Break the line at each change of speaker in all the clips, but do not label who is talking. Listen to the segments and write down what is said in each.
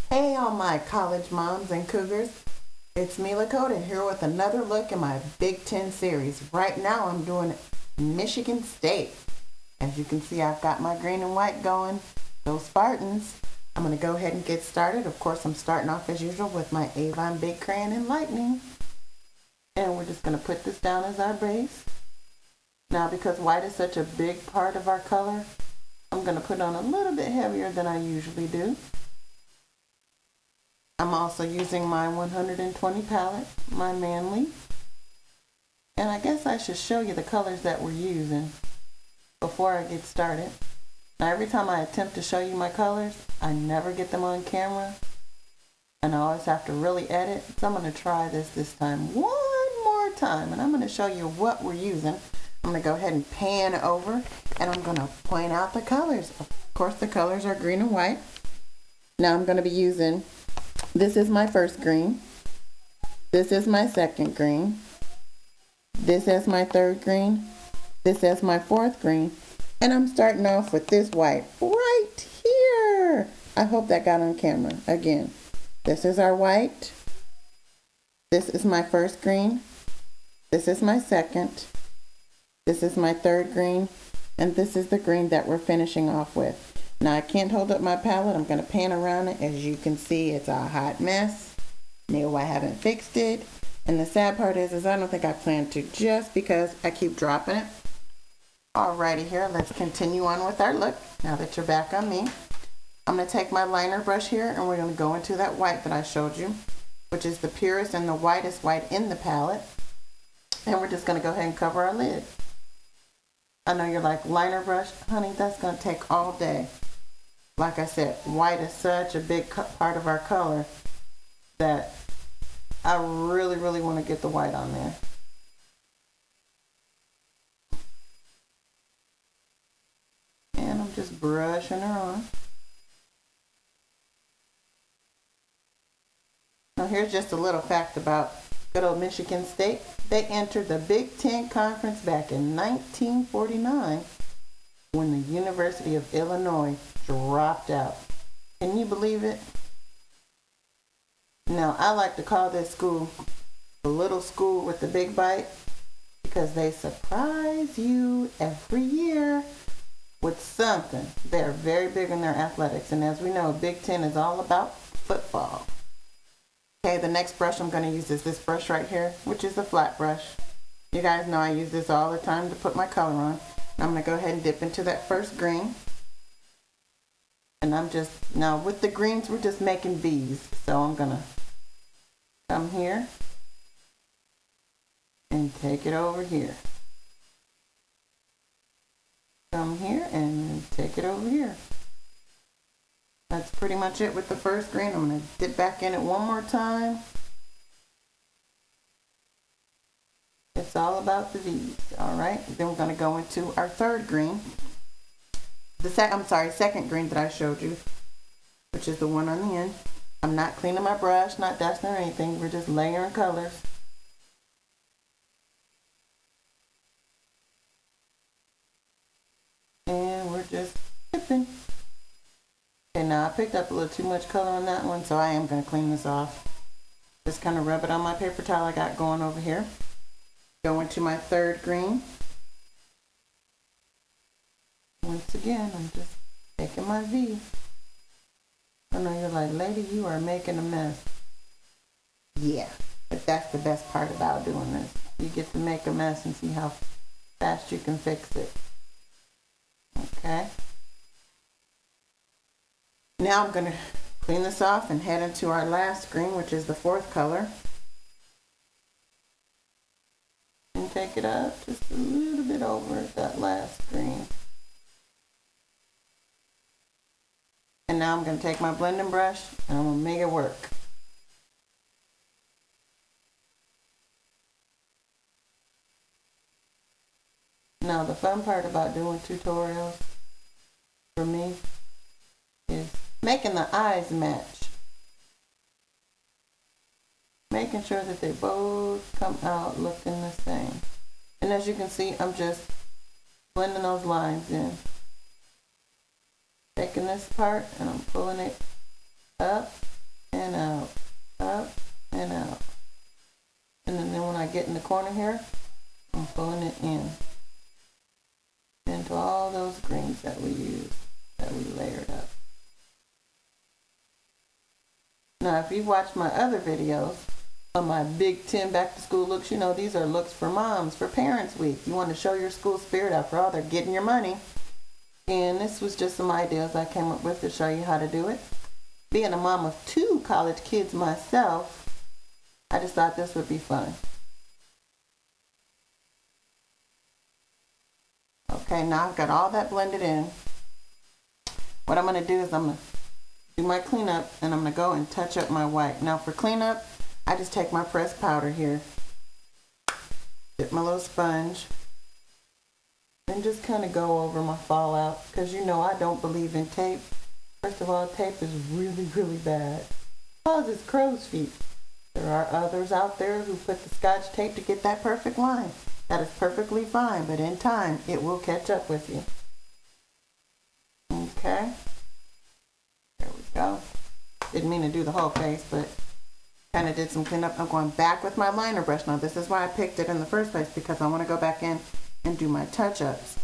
Hey, all my college moms and cougars. It's me, Lakota, here with another look at my Big Ten series. Right now, I'm doing Michigan State. As you can see, I've got my green and white going. Those Spartans. I'm going to go ahead and get started. Of course, I'm starting off as usual with my Avon Big Crayon and Lightning. And we're just going to put this down as our base. Now, because white is such a big part of our color, I'm going to put on a little bit heavier than I usually do. I'm also using my 120 palette, my Manly. And I guess I should show you the colors that we're using before I get started. Now every time I attempt to show you my colors, I never get them on camera. And I always have to really edit. So I'm going to try this time one more time. And I'm going to show you what we're using. I'm going to go ahead and pan over and I'm going to point out the colors. Of course the colors are green and white. Now I'm going to be using, this is my first green. This is my second green. This is my third green. This is my fourth green. And I'm starting off with this white right here. I hope that got on camera. Again, this is our white. This is my first green. This is my second. This is my third green. And this is the green that we're finishing off with. Now I can't hold up my palette. I'm going to pan around it. As you can see, it's a hot mess. No, I haven't fixed it. And the sad part is I don't think I plan to, just because I keep dropping it. Alrighty, here, let's continue on with our look. Now that you're back on me, I'm going to take my liner brush here and we're going to go into that white that I showed you, which is the purest and the whitest white in the palette. And we're just going to go ahead and cover our lid. I know you're like, liner brush, honey, that's going to take all day. Like I said, white is such a big part of our color that I really want to get the white on there. And I'm just brushing her on. Now here's just a little fact about good old Michigan State. They entered the Big Ten Conference back in 1949 when the University of Illinois dropped out. Can you believe it? Now, I like to call this school the little school with the big bite because they surprise you every year with something. They're very big in their athletics, and as we know, Big Ten is all about football. Okay, the next brush I'm going to use is this brush right here, which is a flat brush. You guys know I use this all the time to put my color on. I'm going to go ahead and dip into that first green. And I'm just, now with the greens, we're just making V's. So I'm going to come here and take it over here. Come here and take it over here. That's pretty much it with the first green. I'm going to dip back in it one more time. It's all about the V's, all right? Then we're going to go into our third green. Second green that I showed you, which is the one on the end. I'm not cleaning my brush, not dusting or anything. We're just layering colors. And we're just dipping. Okay, now I picked up a little too much color on that one, so I am going to clean this off. Just kind of rub it on my paper towel I got going over here. Go into my third green. Once again, I'm just taking my V. I know you're like, lady, you are making a mess. Yeah, but that's the best part about doing this. You get to make a mess and see how fast you can fix it. Okay. Now I'm going to clean this off and head into our last green, which is the fourth color. And take it up just a little bit over that last green. And now I'm going to take my blending brush and I'm going to make it work. Now the fun part about doing tutorials for me is making the eyes match. Making sure that they both come out looking the same. And as you can see, I'm just blending those lines in. Taking this part and I'm pulling it up and out, up and out. And then when I get in the corner here, I'm pulling it in into all those greens that we used, that we layered up. Now, if you've watched my other videos on my Big 10 back to school looks, you know these are looks for moms, for Parents Week. You want to show your school spirit. After all, they're getting your money. And this was just some ideas I came up with to show you how to do it. Being a mom of 2 college kids myself, I just thought this would be fun. Okay, now I've got all that blended in. What I'm going to do is I'm going to do my cleanup, and I'm going to go and touch up my white. Now for cleanup, I just take my pressed powder here, dip my little sponge, and just kind of go over my fallout, because you know I don't believe in tape. First of all, tape is really, really bad. It causes crow's feet. There are others out there who put the Scotch tape to get that perfect line. That is perfectly fine, but in time, it will catch up with you. Okay. There we go. Didn't mean to do the whole face, but kind of did some cleanup. I'm going back with my liner brush. Now, this is why I picked it in the first place, because I want to go back in and do my touch-ups.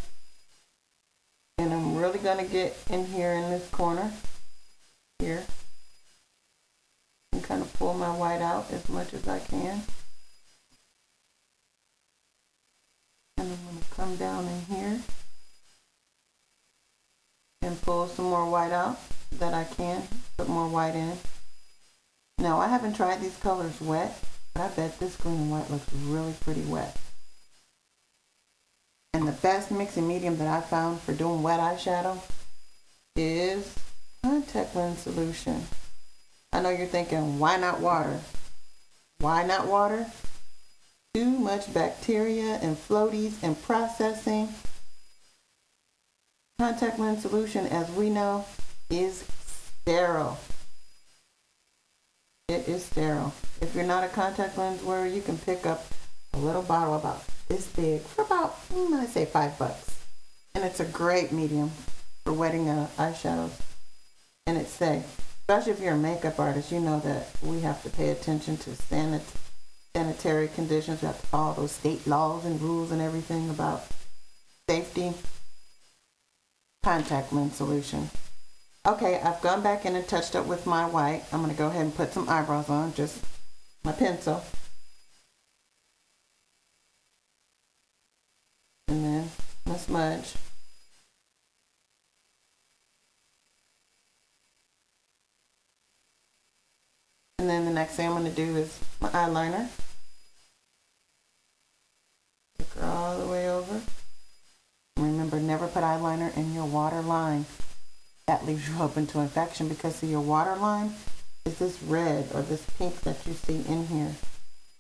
And I'm really going to get in here in this corner, here, and kind of pull my white out as much as I can. And I'm going to come down in here and pull some more white out that I can, put more white in. Now, I haven't tried these colors wet, but I bet this green and white looks really pretty wet. And the best mixing medium that I found for doing wet eyeshadow is contact lens solution. I know you're thinking, why not water? Why not water? Too much bacteria and floaties and processing. Contact lens solution, as we know, is sterile. It is sterile. If you're not a contact lens wearer, you can pick up a little bottle about this big for about, I'd say $5. And it's a great medium for wetting eyeshadows. And it's safe. Especially if you're a makeup artist, you know that we have to pay attention to sanitary conditions. We have to follow those state laws and rules and everything about safety. Contact lens solution. Okay, I've gone back in and touched up with my white. I'm going to go ahead and put some eyebrows on, just my pencil. And then my smudge. And then the next thing I'm going to do is my eyeliner. Take her all the way over. Remember, never put eyeliner in your waterline. That leaves you open to infection, because see, your waterline is this red or this pink that you see in here.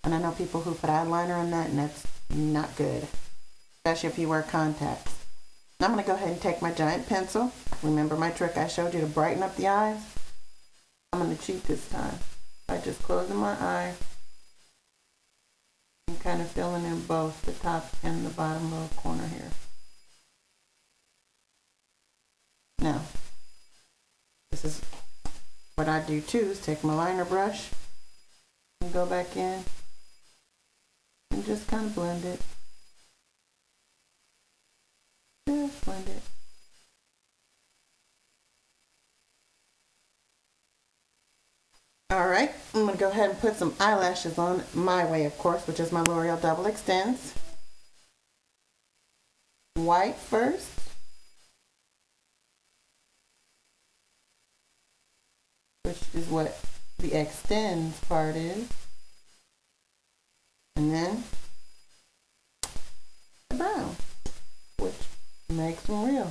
And I know people who put eyeliner on that, and that's not good, especially if you wear contacts. Now I'm going to go ahead and take my giant pencil. Remember my trick I showed you to brighten up the eyes? I'm going to cheat this time by just closing my eye and kind of filling in both the top and the bottom little corner here. Now, this is what I do too, is take my liner brush and go back in and just kind of blend it. Just blend it. All right, I'm going to go ahead and put some eyelashes on my way, of course, which is my L'Oreal Double Extends. White first. Which is what the extends part is. And then the brown, which makes them real.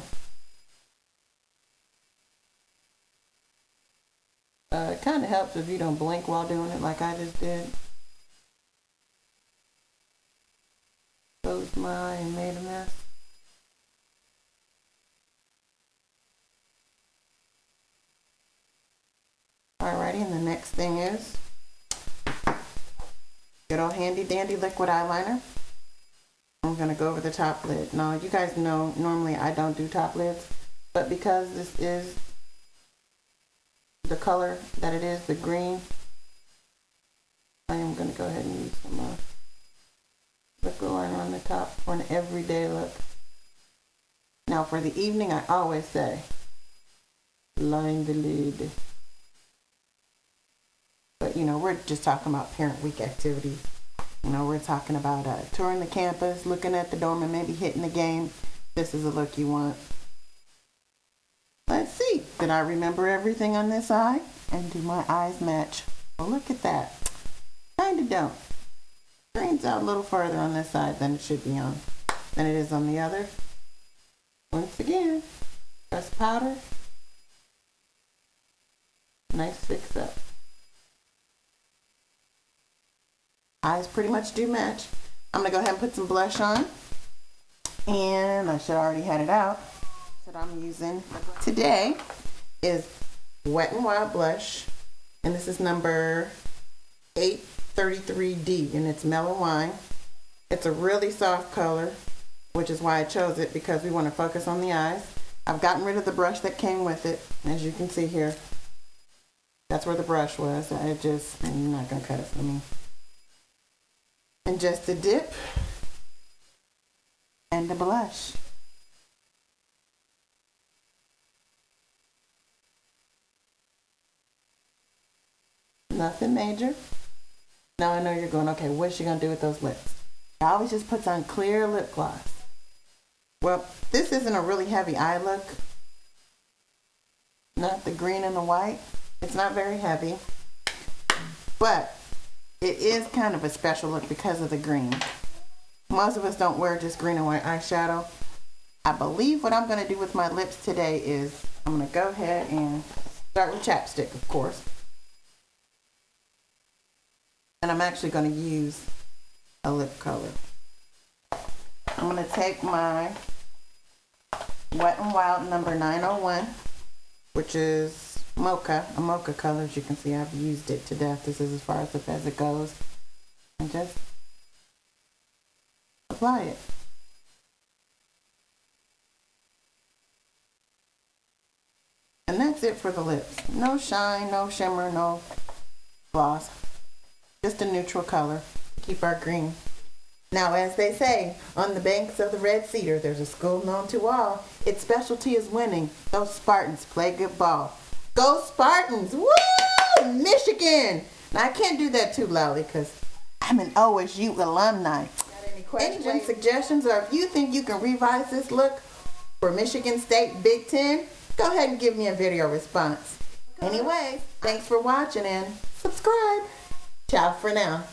It kind of helps if you don't blink while doing it like I just did. Closed my eye and made a mess. Alrighty, and the next thing is good old handy dandy liquid eyeliner. I'm going to go over the top lid. Now, you guys know normally I don't do top lids, but because this is the color that it is, the green, I am going to go ahead and use some liquid liner on the top for an everyday look. Now for the evening, I always say, line the lid. But you know, we're just talking about parent week activities. You know, we're talking about touring the campus, looking at the dorm, and maybe hitting the game. This is a look you want. Let's see. Did I remember everything on this eye? And do my eyes match? Well, look at that. Kinda don't. Green's out a little further on this side than it should be on, than it is on the other. Once again, press powder. Nice fix up. Eyes pretty much do match. I'm gonna go ahead and put some blush on. And I should already had it out. What I'm using today is Wet n Wild blush. And this is number 833D, and it's Mellow Wine. It's a really soft color, which is why I chose it, because we want to focus on the eyes. I've gotten rid of the brush that came with it, as you can see here. That's where the brush was. I'm not gonna cut it for me. And just a dip and a blush. Nothing major. Now I know you're going, okay, what's she gonna do with those lips? She always just puts on clear lip gloss. Well, this isn't a really heavy eye look. Not the green and the white. It's not very heavy, but it is kind of a special look because of the green. Most of us don't wear just green and white eyeshadow. I believe what I'm gonna do with my lips today is I'm gonna go ahead and start with chapstick, of course. And I'm actually going to use a lip color. I'm going to take my Wet n Wild number 901, which is mocha, a mocha color. As you can see, I've used it to death. This is as far as it goes. And just apply it. And that's it for the lips. No shine, no shimmer, no gloss. Just a neutral color to keep our green. Now, as they say, on the banks of the Red Cedar, there's a school known to all. Its specialty is winning. Those Spartans play good ball. Go Spartans! Woo! Michigan! Now, I can't do that too loudly because I'm an OSU alumni. Any suggestions, or if you think you can revise this look for Michigan State Big Ten, go ahead and give me a video response. Anyway, thanks for watching and subscribe. Ciao for now.